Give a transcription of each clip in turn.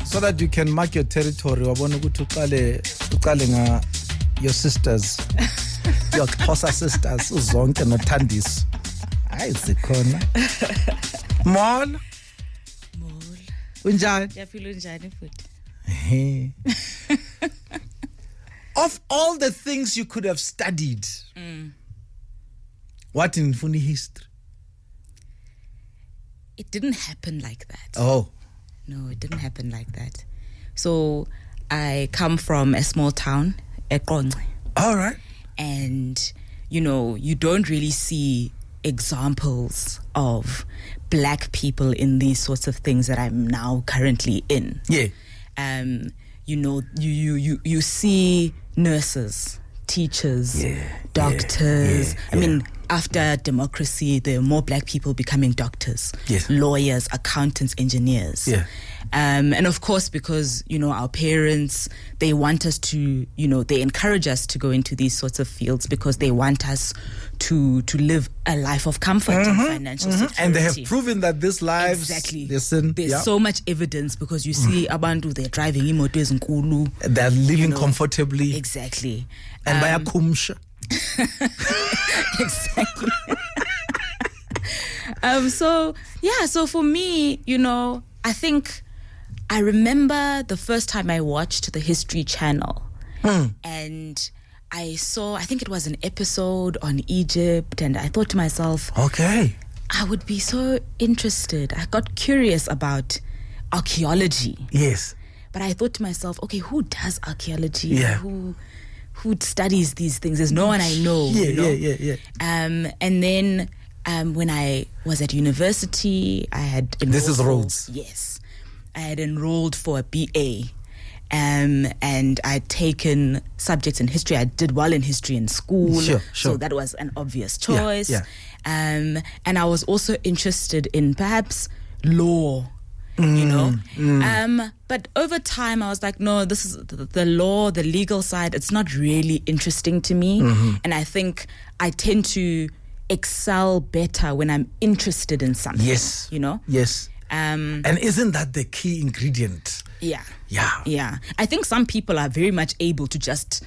so that you can mark your territory. Wabona ukuthi uqale nga your sisters, your Xhosa sisters, uzonke noThandiso. Hayi Zikhona. Mol. Unjani? Yaphila unjani futhi? Of all the things you could have studied, what in funny history? It didn't happen like that. Oh. No, it didn't happen like that. So I come from a small town, eQonce. All right. And, you don't really see examples of black people in these sorts of things that I'm now currently in. Yeah. You see nurses, teachers, doctors. I mean, after democracy, there are more black people becoming doctors, lawyers, accountants, engineers. Yeah. And of course, because, our parents, they want us to, they encourage us to go into these sorts of fields because they want us to live a life of comfort and financial security. And they have proven that this lives... Exactly. There's so much evidence because you see abantu, they're driving imoto ezinkulu. They're living comfortably. Exactly. And bayakhumsha. Exactly. So for me, I think I remember the first time I watched the History Channel and I think it was an episode on Egypt, and I thought to myself, okay, I would be so interested. I got curious about archaeology. Yes. But I thought to myself, okay, who does archaeology? Yeah. Who studies these things? There's no one I know. Yeah. And then when I was at university, I had enrolled. This is Rhodes. Yes. I had enrolled for a BA. And I'd taken subjects in history. I did well in history in school. Sure. So that was an obvious choice. Yeah. And I was also interested in perhaps law, But over time, I was like, no, this is the law, the legal side. It's not really interesting to me. And I think I tend to excel better when I'm interested in something. Yes. Yes. And isn't that the key ingredient? Yeah. Yeah. I think some people are very much able to just,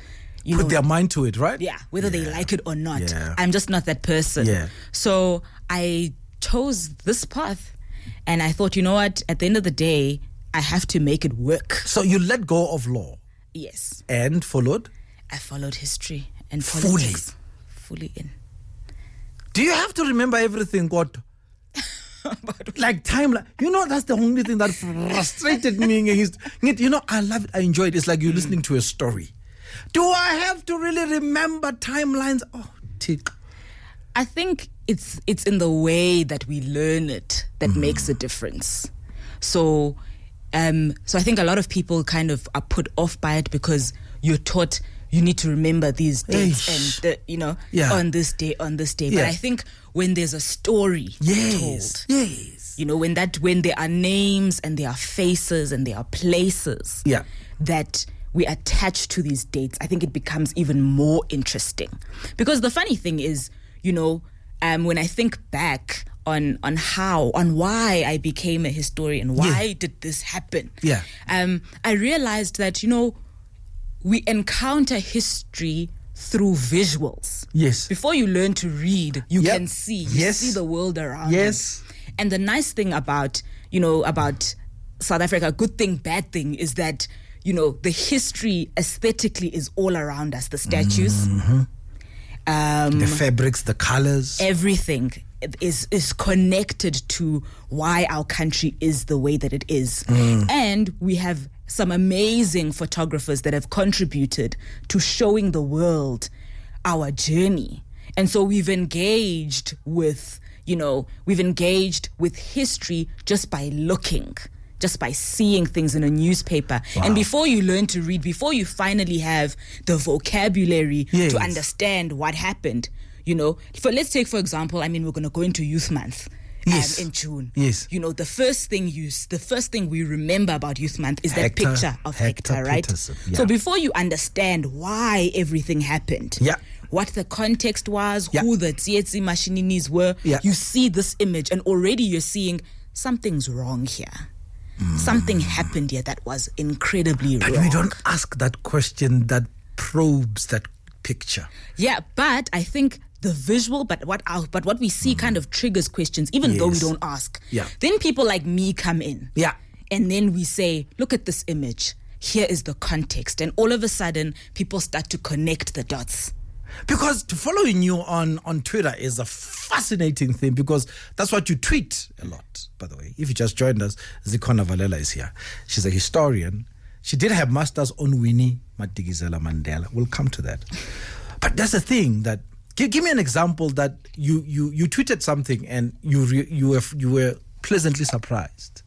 put their mind to it, right? Yeah, whether they like it or not. Yeah. I'm just not that person. Yeah. So I chose this path, and I thought, you know what? At the end of the day, I have to make it work. So you let go of law. Yes. And followed? I followed history and politics. Fully in. Do you have to remember everything, God? Like time, that's the only thing that frustrated me. I love it. I enjoy it. It's like you're listening to a story. Do I have to really remember timelines? Oh, tick. I think it's in the way that we learn it that makes a difference. So I think a lot of people kind of are put off by it because you're taught you need to remember these dates and on this day. But I think when there's a story told, when there are names and there are faces and there are places that we attach to these dates, I think it becomes even more interesting. Because the funny thing is, when I think back on why I became a historian, why did this happen? I realized that, we encounter history through visuals. Yes. Before you learn to read, you can see. You see the world around you. And the nice thing about South Africa, good thing, bad thing, is that, the history aesthetically is all around us. The statues. The fabrics, the colors. Everything is connected to why our country is the way that it is. And we have some amazing photographers that have contributed to showing the world our journey. And so we've engaged with history just by looking, just by seeing things in a newspaper. Wow. And before you learn to read, before you finally have the vocabulary to understand what happened, let's take, for example, we're going to go into Youth Month. In June. Yes. The first thing we remember about Youth Month is that picture of Hector, right? Yeah. So before you understand why everything happened, what the context was, who the Tsietsi Mashininis were, you see this image and already you're seeing something's wrong here. Something happened here that was incredibly But wrong. we don't ask that question that probes that picture. Yeah, but I think the visual, but what we see kind of triggers questions, even though we Yes. don't ask. Yeah. Then people like me come in. Yeah. And then we say, look at this image. Here is the context. And all of a sudden, people start to connect the dots. Because following you on Twitter is a fascinating thing, because that's what you tweet a lot, by the way. If you just joined us, Zikhona Valela is here. She's a historian. She did have masters on Winnie Madikizela Mandela. We'll come to that. But that's the thing that, give me an example that you tweeted something and you were pleasantly surprised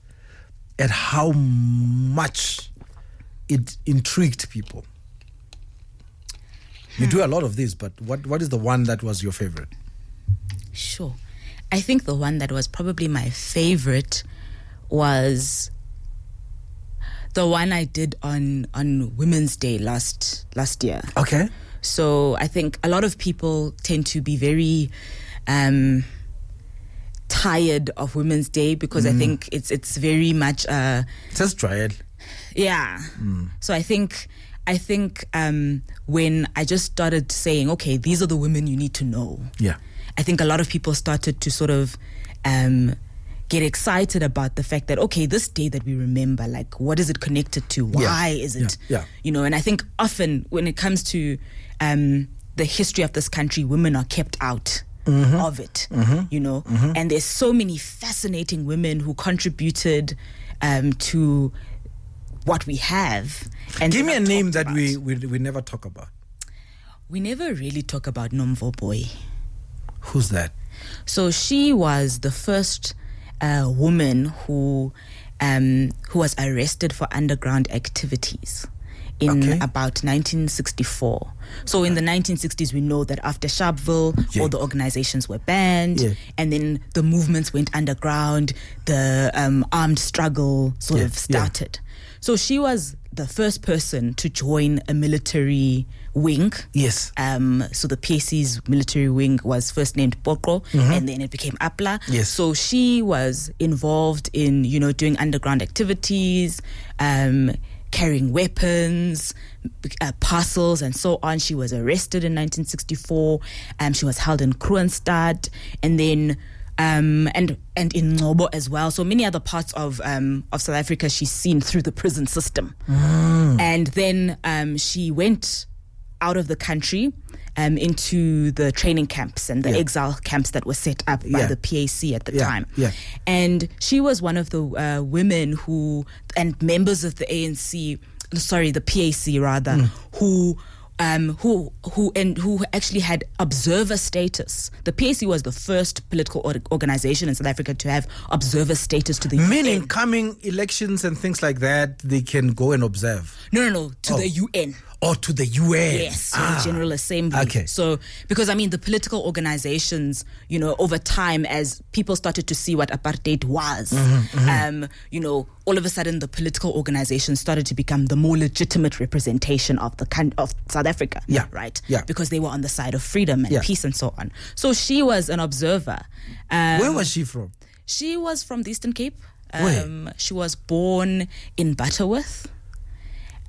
at how much it intrigued people. You do a lot of this, but what is the one that was your favorite? Sure. I think the one that was probably my favorite was the one I did on Women's Day last year. Okay. So I think a lot of people tend to be very tired of Women's Day because I think it's very much Just try it. yeah. So I think when I just started saying, okay, these are the women you need to know. Yeah. I think a lot of people started to sort of get excited about the fact that, okay, this day that we remember, like, what is it connected to? Why is it? Yeah. You know, and I think often when it comes to the history of this country, women are kept out of it, you know, and there's so many fascinating women who contributed to what we have. And Give me a name talked that about. we never talk about. We never really talk about Nomvo Boy. Who's that? So she was the first woman who was arrested for underground activities in about 1964. So in the 1960s, we know that after Sharpeville, all the organizations were banned, and then the movements went underground. The armed struggle sort of started. So she was the first person to join a military wing. Yes. So the PAC's military wing was first named Boko, and then it became APLA. Yes. So she was involved in, you know, doing underground activities, carrying weapons, parcels, and so on. She was arrested in 1964. She was held in Kroonstad, and then and in Ngobo as well. So many other parts of South Africa she's seen through the prison system. And then she went out of the country into the training camps and the exile camps that were set up by the PAC at the time. And she was one of the women who, and members of the ANC, sorry, the PAC rather, who actually had observer status. The PAC was the first political organization in South Africa to have observer status to the UN. Meaning coming elections and things like that, they can go and observe. No, to the UN. Or to the UN. Yes, to the General Assembly. Okay. So, because I mean, the political organizations, you know, over time, as people started to see what apartheid was, you know, all of a sudden the political organizations started to become the more legitimate representation of of South Africa. Yeah. Right? Yeah. Because they were on the side of freedom and peace and so on. So she was an observer. Where was she from? She was from the Eastern Cape. Where? She was born in Butterworth.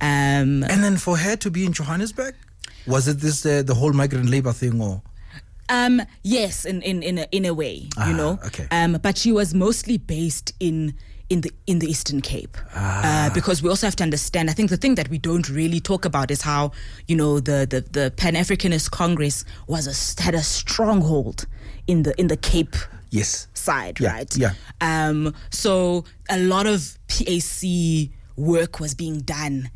And then for her to be in Johannesburg, was it this the whole migrant labor thing, or? Yes, in a way, you know. Okay. But she was mostly based in the Eastern Cape, because we also have to understand. I think the thing that we don't really talk about is how, you know, the Pan-Africanist Congress had a stronghold in the Cape. Yes. Side, Yeah, right? yeah. So a lot of PAC work was being done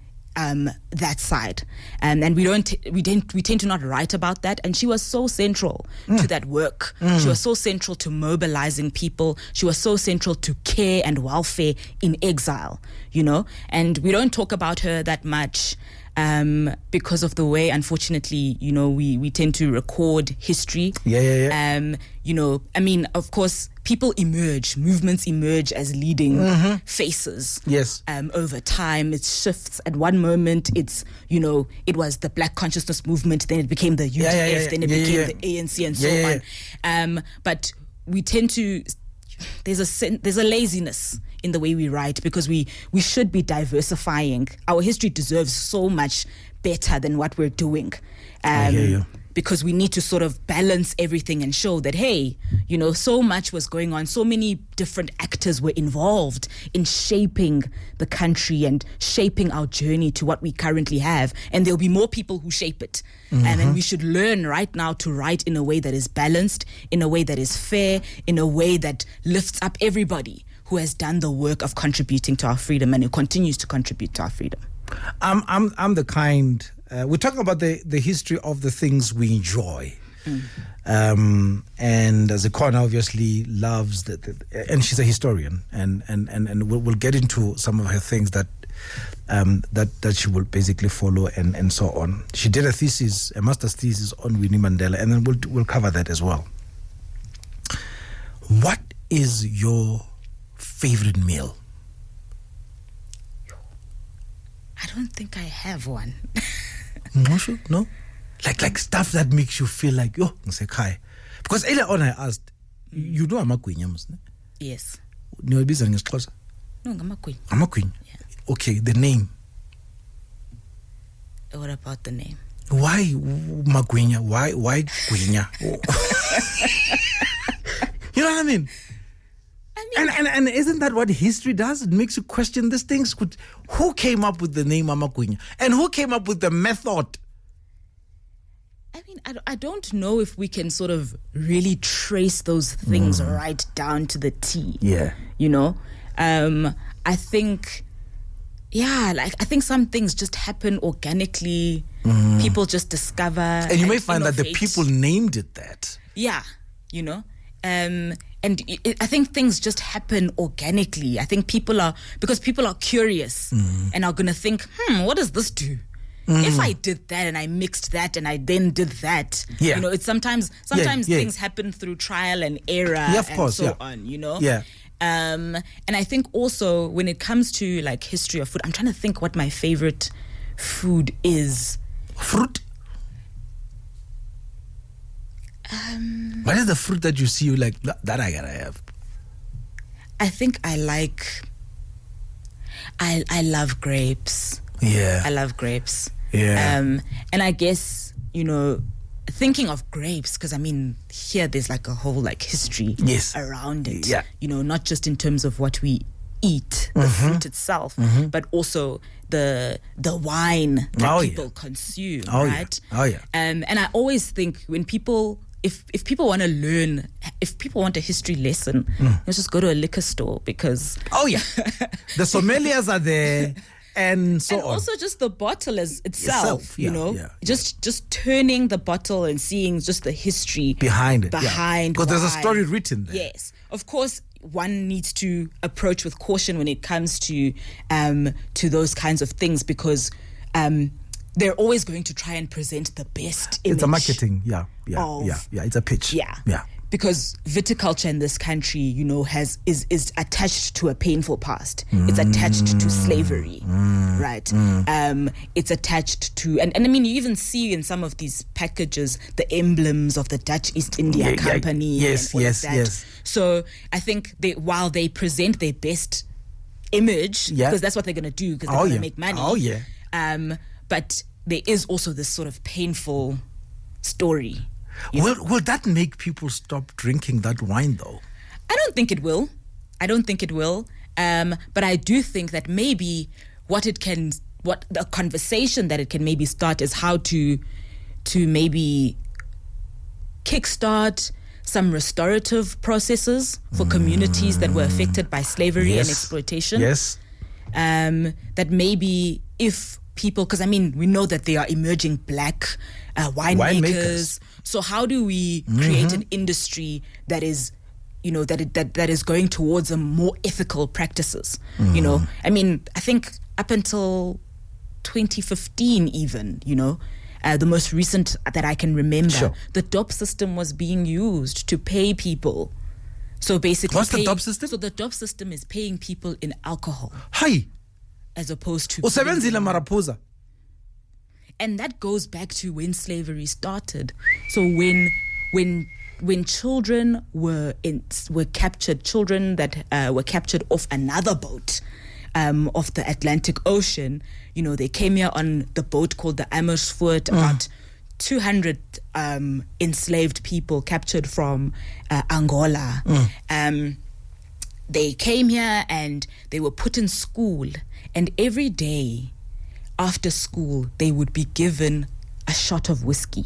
that side, and we tend to not write about that. And she was so central to that work. She was so central to mobilizing people. She was so central to care and welfare in exile, you know. And we don't talk about her that much because of the way, unfortunately, you know, we tend to record history. You know, I mean, of course, movements emerge as leading faces. Yes. Over time, it shifts. At one moment, it's, you know, it was the Black Consciousness Movement, then it became the UDF, then it became the ANC and so on. But we tend to, there's a laziness in the way we write, because we should be diversifying. Our history deserves so much better than what we're doing. I hear you. Because we need to sort of balance everything and show that, hey, so much was going on. So many different actors were involved in shaping the country and shaping our journey to what we currently have. And there'll be more people who shape it. And we should learn right now to write in a way that is balanced, in a way that is fair, in a way that lifts up everybody who has done the work of contributing to our freedom and who continues to contribute to our freedom. I'm the kind. We're talking about the history of the things we enjoy, and Zikhona obviously loves and she's a historian, and we'll get into some of her things that she will basically follow and so on. She did a master's thesis on Winnie Mandela, and then we'll cover that as well. What is your favorite meal? I don't think I have one. No? Like stuff that makes you feel like, yo, because earlier on I asked, you know amagwinya, musne? Yes. No, ngesixhosa. No, ngamagwinya. Amagwinya. Yeah. Okay, the name. What about the name? Why magwinya? Why gwinya? You know what I mean? And isn't that what history does? It makes you question these things. Who came up with the name Amagwinya? And who came up with the method? I mean, I don't know if we can sort of really trace those things right down to the T. Yeah. I think, I think some things just happen organically. People just discover. And you may find that the people named it that. Yeah, and I think things just happen organically. I think people are curious and are going to think, what does this do? If I did that and I mixed that and I then did that, it's sometimes things happen through trial and error on, Yeah. And I think also when it comes to like history of food, I'm trying to think what my favorite food is. Fruit? What is the fruit that you see you like, that I gotta have? I think I love grapes. Yeah. I love grapes. Yeah. And I guess, thinking of grapes, because I mean, here there's like a whole like history around it. Yeah. Not just in terms of what we eat, the fruit itself, but also the wine that people consume, right? Yeah. Oh yeah. And I always think when people, if people want to learn, if people want a history lesson, let's just go to a liquor store, because the sommeliers are there. And so and on. Also just the bottle as itself, just turning the bottle and seeing just the history behind it. Because there's a story written there. Yes. Of course, one needs to approach with caution when it comes to those kinds of things, because they're always going to try and present the best image. It's a marketing, it's a pitch. Yeah. Because viticulture in this country, is attached to a painful past. It's attached to slavery, right? It's attached to, and I mean, you even see in some of these packages the emblems of the Dutch East India Company. Yes. So I think while they present their best image, because that's what they're going to do, because they're going to make money. But there is also this sort of painful story. Will that make people stop drinking that wine, though? I don't think it will. But I do think that maybe what the conversation that it can maybe start is how to maybe kickstart some restorative processes for communities that were affected by slavery and exploitation. Yes. That maybe if people, because I mean, we know that there are emerging black winemakers. So how do we create an industry that is, that is going towards a more ethical practices? I mean, I think up until 2015, even, the most recent that I can remember, the DOP system was being used to pay people. So basically, what's the DOP system? So the DOP system is paying people in alcohol. Hi. As opposed to usebenzile marapuza. And that goes back to when slavery started. So when when children were captured, children that were captured off another boat off the Atlantic Ocean, they came here on the boat called the Amersfoort, about 200 enslaved people captured from Angola. They came here and they were put in school, and every day after school they would be given a shot of whiskey.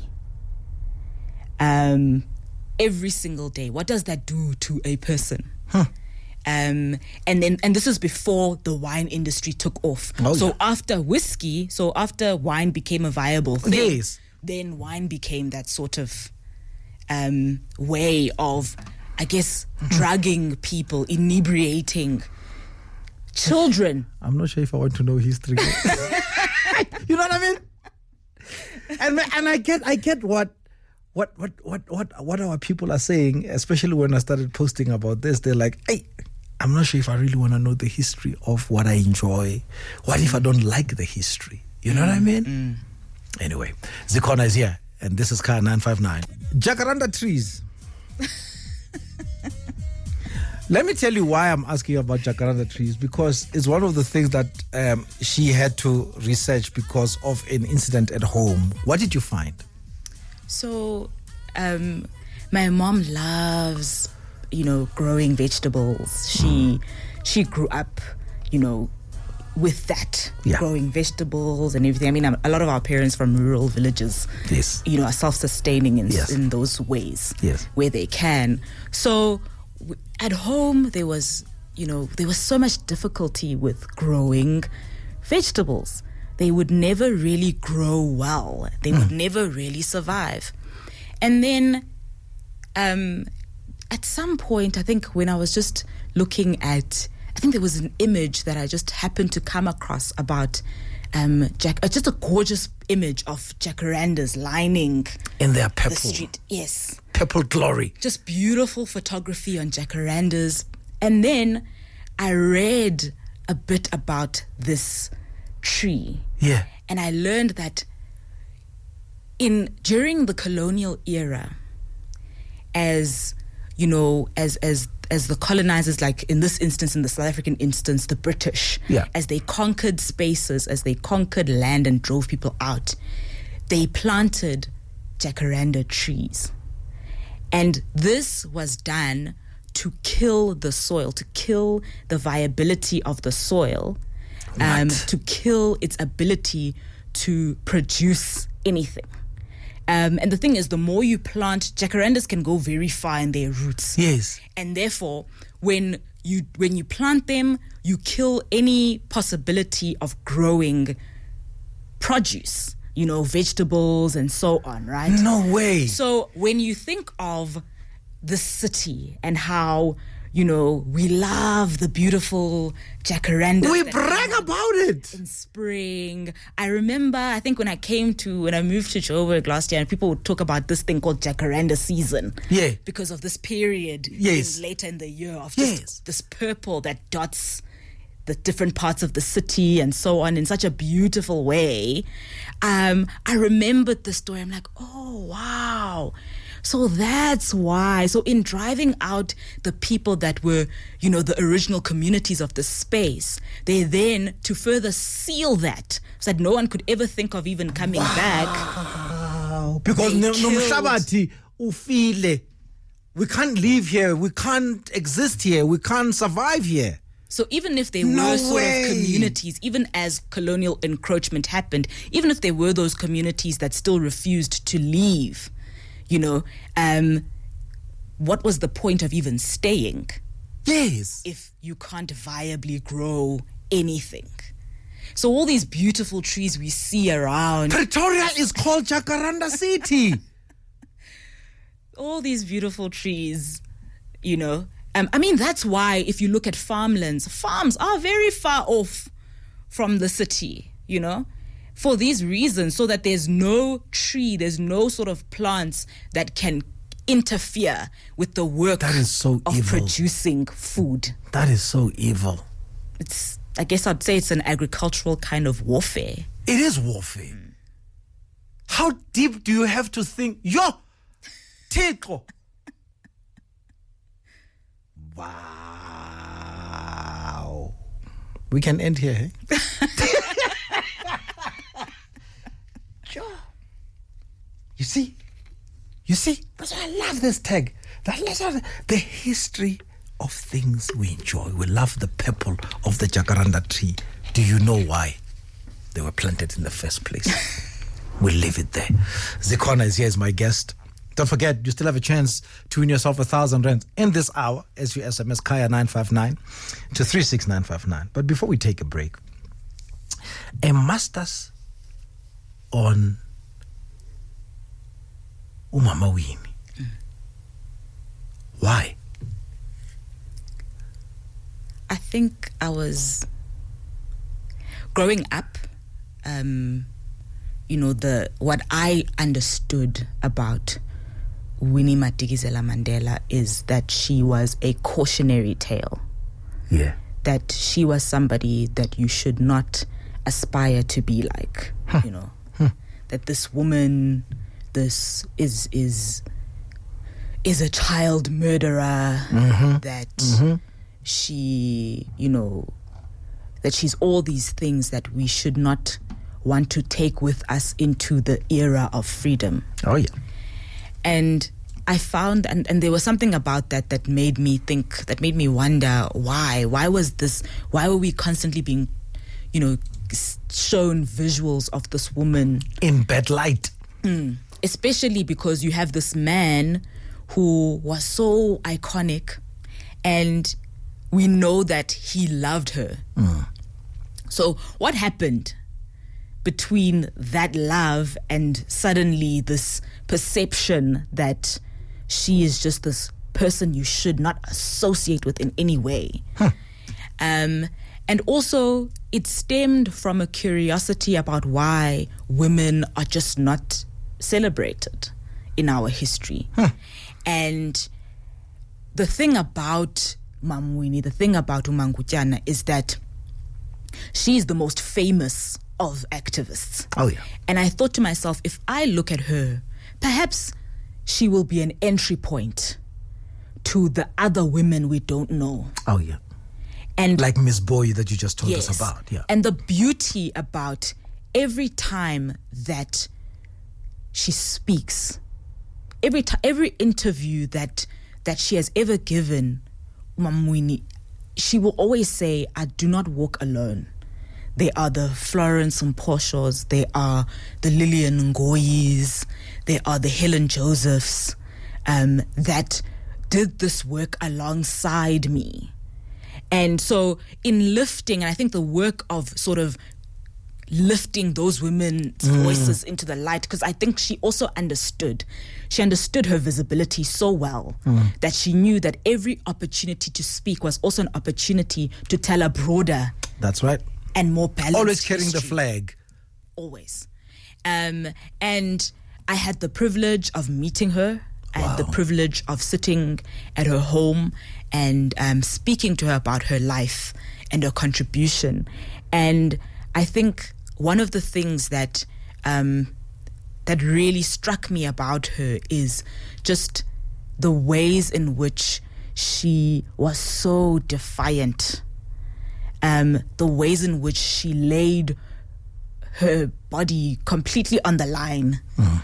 Every single day. What does that do to a person? And this is before the wine industry took off. After wine became a viable thing, then wine became that sort of way of, I guess, drugging people, inebriating children. I'm not sure if I want to know history. You know what I mean? And I get what our people are saying, especially when I started posting about this. They're like, hey, I'm not sure if I really want to know the history of what I enjoy. What if I don't like the history? You know what I mean? Anyway, Zikhona is here, and this is Car 959. Jacaranda trees. Let me tell you why I'm asking you about jacaranda trees, because it's one of the things that she had to research because of an incident at home. What did you find? So, my mom loves, growing vegetables. She grew up, with that, growing vegetables and everything. I mean, a lot of our parents from rural villages, are self-sustaining in those ways, where they can. So at home, there was so much difficulty with growing vegetables. They would never really grow well. They would never really survive. And then at some point, I think when I was just looking at, I think there was an image that I just happened to come across about just a gorgeous image of jacarandas lining in their purple, the street. Yes. Purple glory. Just beautiful photography on jacarandas. And then I read a bit about this tree. Yeah. And I learned that during the colonial era, as the colonizers, like in this instance, in the South African instance, the British, as they conquered spaces, as they conquered land and drove people out, they planted jacaranda trees. And this was done to kill the soil, to kill the viability of the soil, to kill its ability to produce anything. And the thing is, the more you plant, jacarandas can go very far in their roots. Yes. And therefore, when you plant them, you kill any possibility of growing produce, vegetables and so on, right? No way. So when you think of the city and how, we love the beautiful jacaranda. We brag about it. In spring. I remember, I think when I moved to Joburg last year, and people would talk about this thing called jacaranda season. Yeah. Because of this period later in the year of just this purple that dots the different parts of the city and so on in such a beautiful way. I remembered the story. I'm like, oh, wow. So that's why. So in driving out the people that were, the original communities of the space, they then, to further seal that, so that no one could ever think of even coming back. Wow. Because nomshabati ufile. We can't live here. We can't exist here. We can't survive here. So even if there were sort of communities, even as colonial encroachment happened, even if there were those communities that still refused to leave, what was the point of even staying? Yes. If you can't viably grow anything. So all these beautiful trees we see around. Pretoria is called Jacaranda City. All these beautiful trees, I mean, that's why if you look at farmlands, farms are very far off from the city, for these reasons, so that there's no tree, there's no sort of plants that can interfere with the work of producing food. That is so evil. I guess I'd say it's an agricultural kind of warfare. It is warfare. How deep do you have to think? Yo, Teko, Wow. We can end here, eh? Sure. You see? That's why I love this tag. That's the history of things we enjoy. We love the purple of the Jacaranda tree. Do you know why they were planted in the first place? We'll leave it there. Zikhona is here as my guest. Don't forget, you still have a chance to win yourself 1,000 rand in this hour as you SMS Kaya 959 to 36959. But before we take a break, a master's on Umama Winnie. Why? I think I was growing up, what I understood about Winnie Madikizela Mandela is that she was a cautionary tale. Yeah. That she was somebody that you should not aspire to be like, that this woman, this is a child murderer, that she, that she's all these things that we should not want to take with us into the era of freedom. Oh, yeah. And I found, and there was something about that made me think, that made me wonder why were we constantly being, shown visuals of this woman in bad light. Especially because you have this man who was so iconic and we know that he loved her. So what happened between that love and suddenly this perception that she is just this person you should not associate with in any way? And also it stemmed from a curiosity about why women are just not celebrated in our history. And the thing about Mam Winnie, the thing about Umangutjana is that she's the most famous of activists. Oh, yeah. And I thought to myself, if I look at her, perhaps she will be an entry point to the other women we don't know. Oh, yeah. And like Miss Boy that you just told us about. Yeah. And the beauty about every time that she speaks, every interview that she has ever given, Mam Winnie, she will always say, I do not walk alone. They are the Florence and Portios, they are the Lillian Ngoyis, they are the Helen Josephs that did this work alongside me. And so in lifting, and I think the work of sort of lifting those women's voices into the light, because I think she also understood her visibility so well that she knew that every opportunity to speak was also an opportunity to tell a broader, that's right, and more balanced always carrying history. The flag. Always. And I had the privilege of meeting her. I had the privilege of sitting at her home and speaking to her about her life and her contribution. And I think one of the things that that really struck me about her is just the ways in which she was so defiant, the ways in which she laid her body completely on the line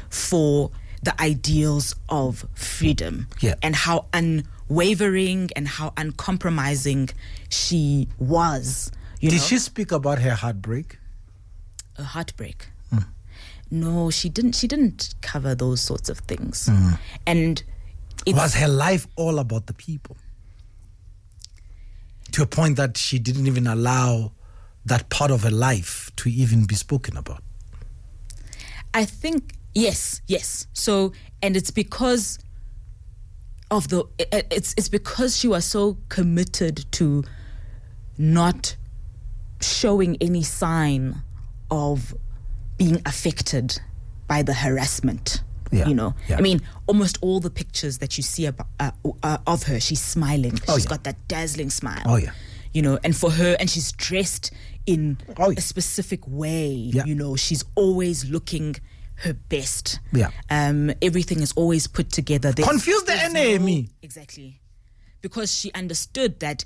for the ideals of freedom, and how unwavering and how uncompromising she was. Did she speak about her heartbreak? A heartbreak? No, she didn't cover those sorts of things. And was her life all about the people? To a point that she didn't even allow that part of her life to even be spoken about. I think yes. So, and it's because of it's because she was so committed to not showing any sign of being affected by the harassment. I mean, almost all the pictures that you see of her, she's smiling. She's got that dazzling smile. And for her, and she's dressed in a specific way. She's always looking her best. Everything is always put together. Confuse the enemy. Exactly. because she understood that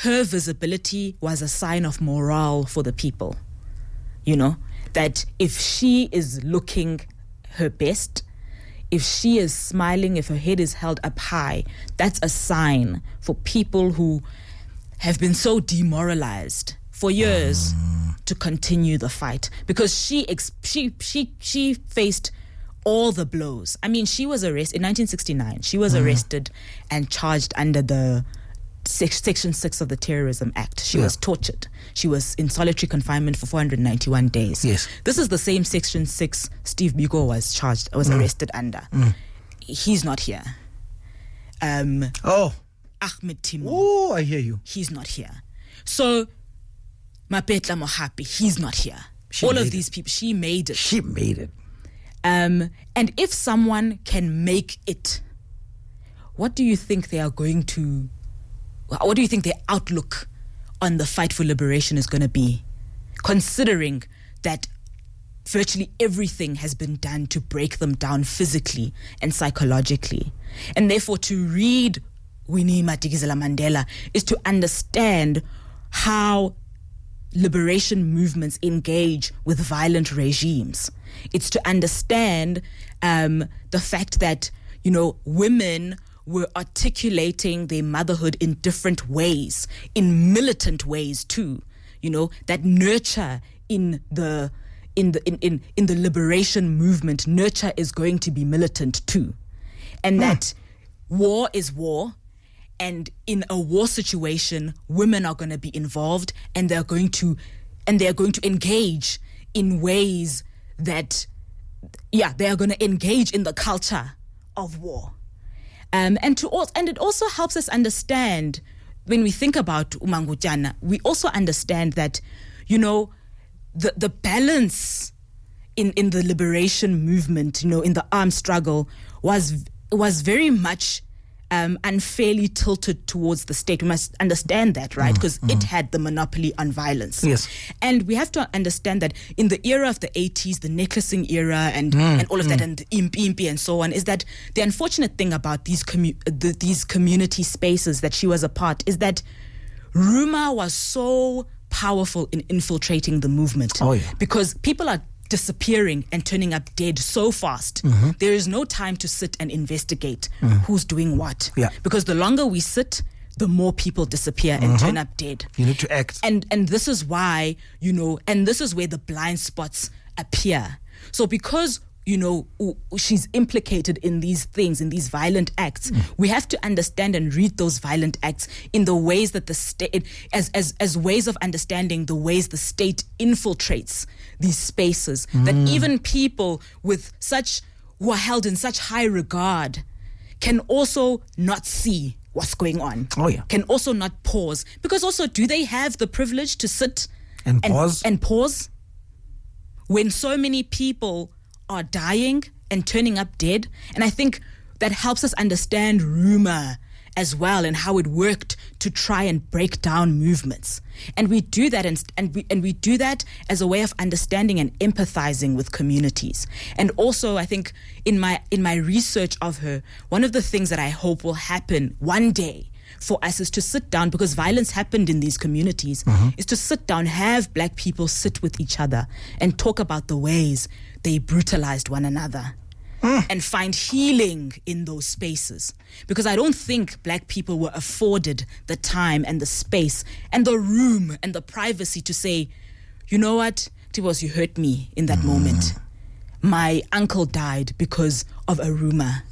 her visibility was a sign of morale for the people. You know, that if she is looking her best, if she is smiling, if her head is held up high, that's a sign for people who have been so demoralized for years to continue the fight, because she faced all the blows. I mean, she was arrested in 1969. She was arrested and charged under the Section 6 of the Terrorism Act. She was tortured. She was in solitary confinement for 491 days. Yes. This is the same Section 6 Steve Biko was arrested under. He's not here. Ahmed Timur. Oh, I hear you. He's not here. So, Mapetla Mohapi, he's not here. All of these people, she made it. She made it. And if someone can make it, what do you think they are going to... What do you think their outlook on the fight for liberation is going to be, considering that virtually everything has been done to break them down physically and psychologically? And therefore, to read Winnie Madikizela Mandela is to understand how liberation movements engage with violent regimes. It's to understand the fact that, you know, women were articulating their motherhood in different ways, in militant ways too. You know, that nurture in the liberation movement, nurture is going to be militant too. And that war is war, and in a war situation, women are going to be involved, and they're going to engage in ways that, they are going to engage in the culture of war. And it also helps us understand, when we think about Umangutjana, we also understand that, you know, the balance in the liberation movement, you know, in the armed struggle was very much unfairly tilted towards the state. We must understand that, right? Because it had the monopoly on violence. Yes. And we have to understand that in the era of the 80s, the necklacing era and all of that, and the impi and so on, is that the unfortunate thing about these community spaces that she was a part is that rumor was so powerful in infiltrating the movement. Oh, yeah. Because people are disappearing and turning up dead so fast. There is no time to sit and investigate who's doing what. Yeah. Because the longer we sit, the more people disappear and turn up dead. You need to act. And this is why, you know, and this is where the blind spots appear. So because, you know, she's implicated in these things, in these violent acts, we have to understand and read those violent acts in the ways that the state, as ways of understanding the ways the state infiltrates these spaces, that even people who are held in such high regard can also not see what's going on. Oh, yeah. Can also not pause. Because also, do they have the privilege to sit and pause when so many people are dying and turning up dead? And I think that helps us understand rumor as well, and how it worked to try and break down movements. And we do that and we do that as a way of understanding and empathizing with communities. And also, I think in my research of her, one of the things that I hope will happen one day for us is to sit down, because violence happened in these communities, is to sit down, have black people sit with each other and talk about the ways they brutalized one another and find healing in those spaces. Because I don't think black people were afforded the time and the space and the room and the privacy to say, you know what, TBose, you hurt me in that moment. My uncle died because of a rumor.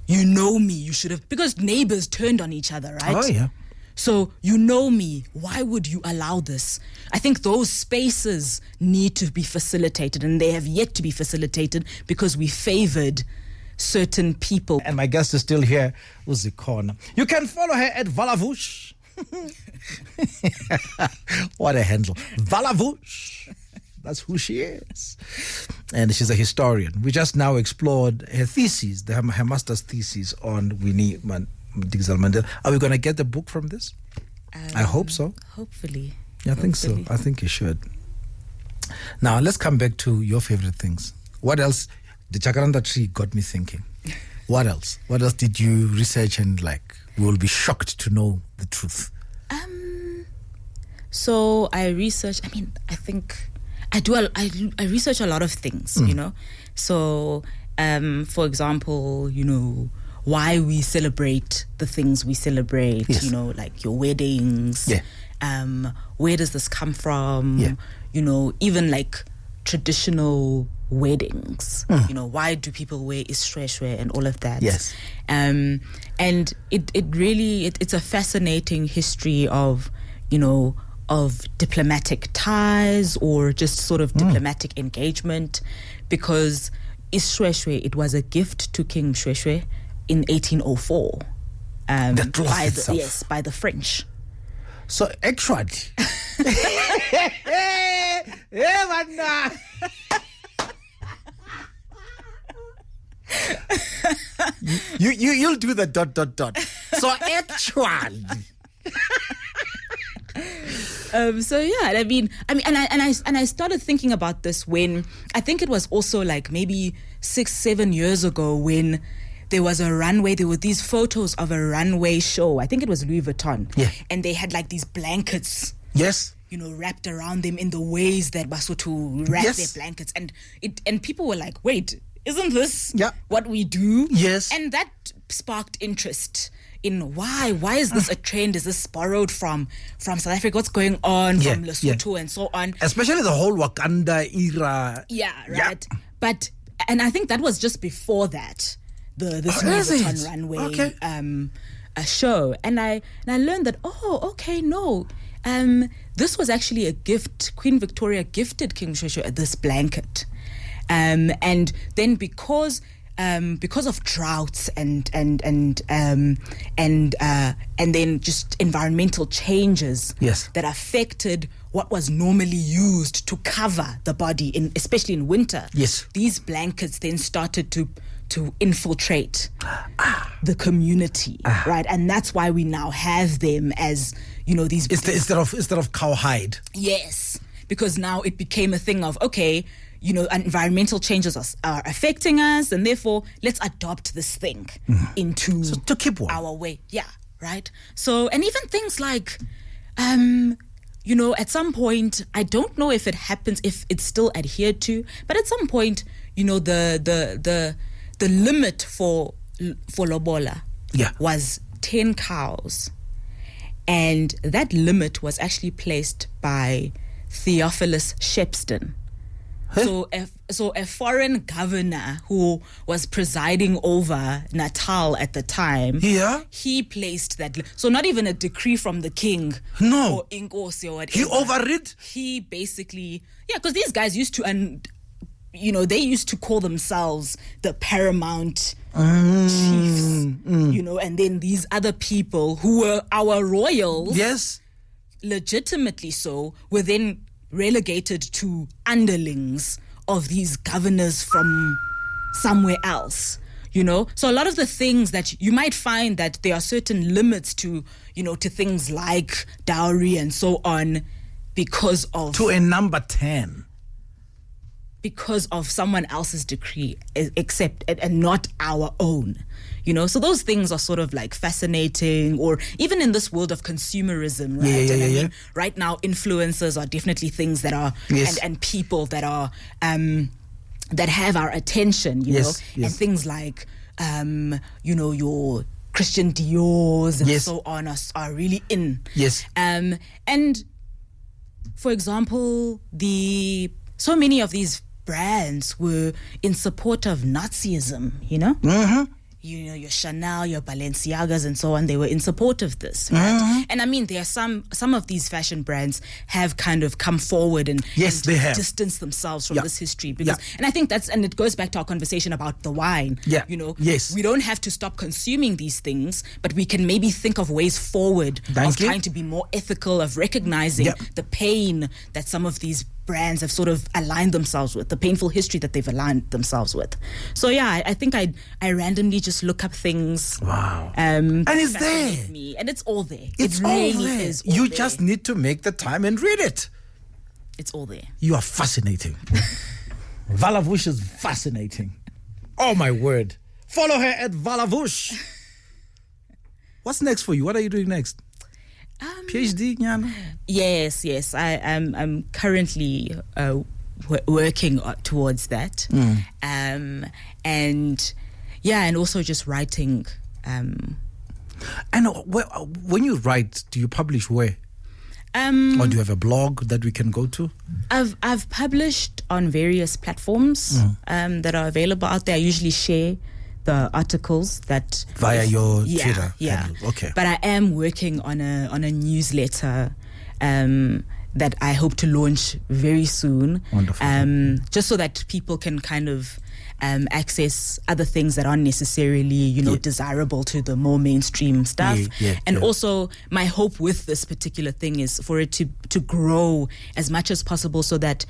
You know me, you should have, because neighbors turned on each other, right? Oh, yeah. So, you know me, why would you allow this? I think those spaces need to be facilitated, and they have yet to be facilitated because we favored certain people. And my guest is still here, Zikhona. You can follow her at Valavush. What a handle. Valavush. That's who she is. And she's a historian. We just now explored her thesis, her master's thesis on Winnie Madikizela Mandela. Are we going to get the book from this? I hope so. Hopefully. Yeah, I think so. I think you should. Now, let's come back to your favorite things. What else? The Jacaranda tree got me thinking. What else? What else did you research and like? we will be shocked to know the truth? So I research. I mean, I think I do. I research a lot of things. You know. So, for example, you know, why we celebrate the things we celebrate. Yes. You know, like your weddings. Yeah. Where does this come from? Yeah. You know, even like traditional weddings. You know, why do people wear ishreshwe and all of that? Yes. And it really it's a fascinating history of, you know, of diplomatic ties or just sort of diplomatic engagement, because ishreshwe, it was a gift to King Mshweshwe in 1804. The cloth itself. Yes, by the French. So actually, you'll do the ... So actually. So yeah, I mean, and I started thinking about this when I think it was also like maybe 6-7 years ago when there was a runway. There were these photos of a runway show. I think it was Louis Vuitton. Yeah. And they had like these blankets. Yes. You know, wrapped around them in the ways that Basotho wrap Yes. their blankets, and people were like, "Wait, isn't this Yeah. what we do?" Yes. And that sparked interest in why is this a trend? Is this borrowed from South Africa? What's going on from Lesotho and so on? Especially the whole Wakanda era. Yeah, right. But I think that was just before that, this Louis Vuitton runway a show, and I learned that this was actually a gift. Queen Victoria gifted King Mshweshwe this blanket, and then because of droughts and then just environmental changes that affected what was normally used to cover the body, especially in winter. Yes. These blankets then started to infiltrate the community, right? And that's why we now have them as, you know, these instead of cowhide. Yes, because now it became a thing of, okay, you know, environmental changes are affecting us, and therefore let's adopt this thing into to keep warm. Our way. Yeah, right. So, and even things like, you know, at some point, I don't know if it happens, if it's still adhered to, but at some point, you know, the limit for lobola was 10 cows, and that limit was actually placed by Theophilus Shepstone. Huh? So a foreign governor who was presiding over Natal at the time, he placed that. So not even a decree from the king, or Inkosi or whatever. He overrid. He basically, because these guys used to, you know, they used to call themselves the paramount chiefs, you know, and then these other people who were our royals, legitimately so, were then relegated to underlings of these governors from somewhere else, you know. So a lot of the things that you might find that there are certain limits to, you know, to things like dowry and so on, because of to a number 10. Because of someone else's decree, except and not our own, you know. So those things are sort of like fascinating, or even in this world of consumerism, right? I mean, right now, influencers are definitely things that are and people that are that have our attention, you know, and things like you know, your Christian Dior's and so on are really in. And for example, so many of these brands were in support of Nazism, you know? You know, your Chanel, your Balenciagas and so on, they were in support of this, right? And I mean, there are some of these fashion brands have kind of come forward and they have distanced themselves from this history, because and I think and it goes back to our conversation about the wine. You know, we don't have to stop consuming these things, but we can maybe think of ways forward of trying to be more ethical, of recognizing the pain that some of these brands have sort of aligned themselves with, the painful history that they've aligned themselves with. So I think I randomly just look up things. Wow. And it's there. Me, and it's all there. It really is all there. You just need to make the time and read it. It's all there. You are fascinating. Valavush is fascinating. Oh my word. Follow her at Valavush. What's next for you? What are you doing next? PhD, Nyana? Yes. I'm currently working towards that. And also just writing. And when you write, do you publish where? Or do you have a blog that we can go to? I've published on various platforms that are available out there. I usually share the articles that via your Twitter handle. Okay. But I am working on a newsletter that I hope to launch very soon. Wonderful. Just so that people can kind of access other things that aren't necessarily, desirable to the more mainstream stuff. Also, my hope with this particular thing is for it to grow as much as possible so that,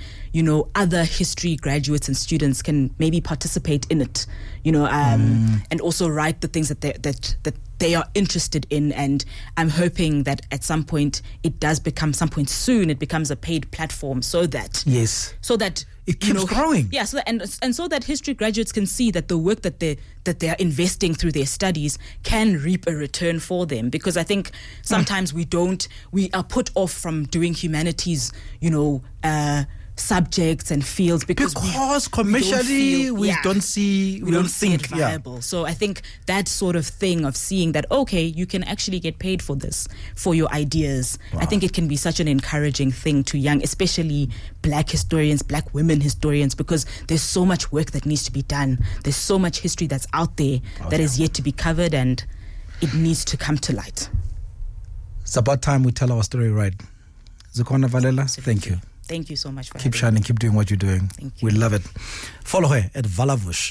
other history graduates and students can maybe participate in it, and also write the things that they are interested in. And I'm hoping that at some point it becomes a paid platform so that it keeps growing. Yeah, so that history graduates can see that the work that they are investing through their studies can reap a return for them. Because I think sometimes we are put off from doing humanities, subjects and fields because commercially we don't think it viable. Yeah. So I think that sort of thing of seeing that, okay, you can actually get paid for this, for your ideas. Wow. I think it can be such an encouraging thing to young, especially Black historians, Black women historians, because there's so much work that needs to be done. There's so much history that's out there that is yet to be covered, and it needs to come to light. It's about time we tell our story right. Zikhona Valela, thank you. Thank you so much for Keep shining, keep doing what you're doing. Thank you. We love it. Follow her at Valavush.